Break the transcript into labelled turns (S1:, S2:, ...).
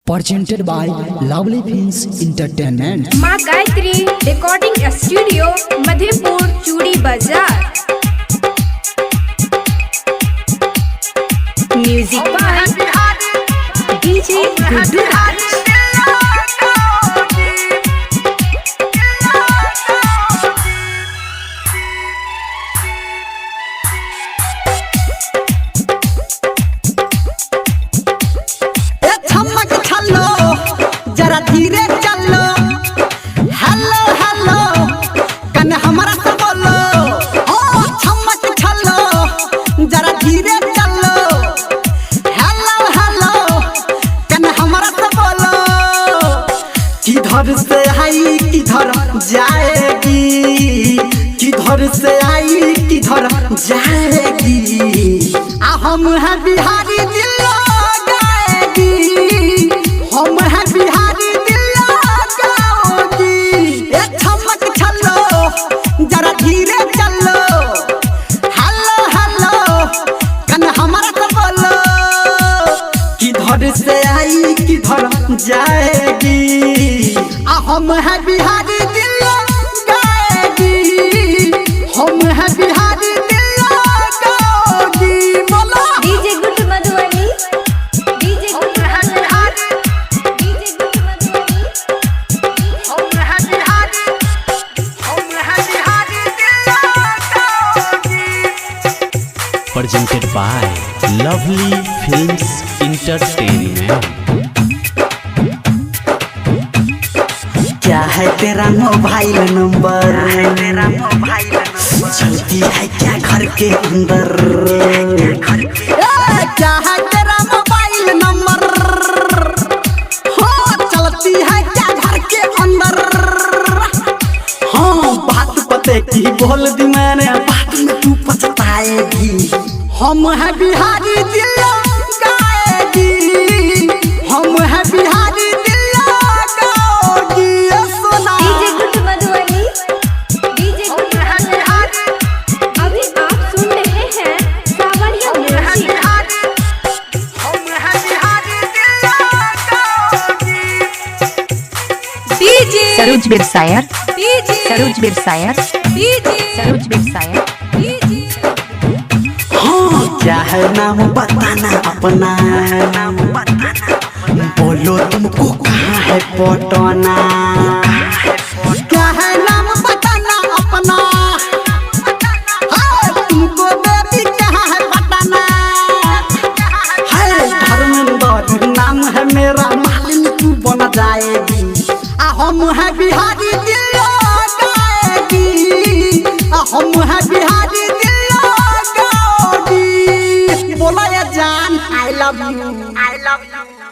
S1: presented by Lovely Films Entertainment।
S2: माँ Gayatri recording studio Madhepur चूड़ी बाजार। म्यूजिक बाय डीजे गुड्डू राज।
S3: जरा धीरे चलो, हेलो हेलो कन हमारा से बोलो। ओ छमक छलो, जरा धीरे चलो, हेलो हेलो कन हमारा से बोलो। किधर से आई किधर जाएगी, किधर से आई किधर जाएगी। हम हैं बिहारी दिल गाएगी, हम हैं बिहारी दिल गाओगी। ए छमक छलो, जरा धीरे चलो, हेलो हेलो कन हमारा से बोलो। किधर से आई किधर जाएगी। हम हैं बिहारी दिल गाएगी, हम हैं बिहारी दिल गाओगी। बोलो
S2: DJ Guddu Madhubani, DJ Guddu Madhubani, DJ Guddu Madhubani.
S3: हम हैं बिहारी, हम हैं बिहारी दिल गाओगी।
S4: presented by Lovely Films Entertainment।
S3: क्या है तेरा मोबाइल नंबर, तेरा मोबाइल नंबर चलती है क्या घर के अंदर। क्या है तेरा मोबाइल नंबर, हाँ चलती है क्या घर के अंदर। हाँ बात पते की बोल दी मैंने, बात में तू पछताएगी। हम हैं बिहारी दिल गाएगी, हम हैं बिहारी दिल गाओगी। सुना
S2: डीजे गुड्डू मधुबनी, डीजे गुड्डू मधुबनी। अभी आप सुन रहे हैं सावरिया म्यूजिक।
S3: हम हैं बिहारी दिल गाओगी।
S2: डीजे
S5: सरोज बिरसायर,
S2: डीजे
S5: सरोज बिरसायर,
S2: डीजे
S5: सरोज बिरसायर।
S2: डीजे।
S3: हाँ क्या है नाम बताना अपना, नाम बताना बोलो तुमको कहाँ है पटना। क्या है नाम बताना अपना, हाँ तुमको बेबी कहाँ है पटना। है धर्मेंद्र नाम है मेरा, मालिन तू बन जाएगी। हम हैं बिहारी दिल गाएगी, हम हैं बिहारी दिल गाओगी। बोला ये जान I love you, I love you.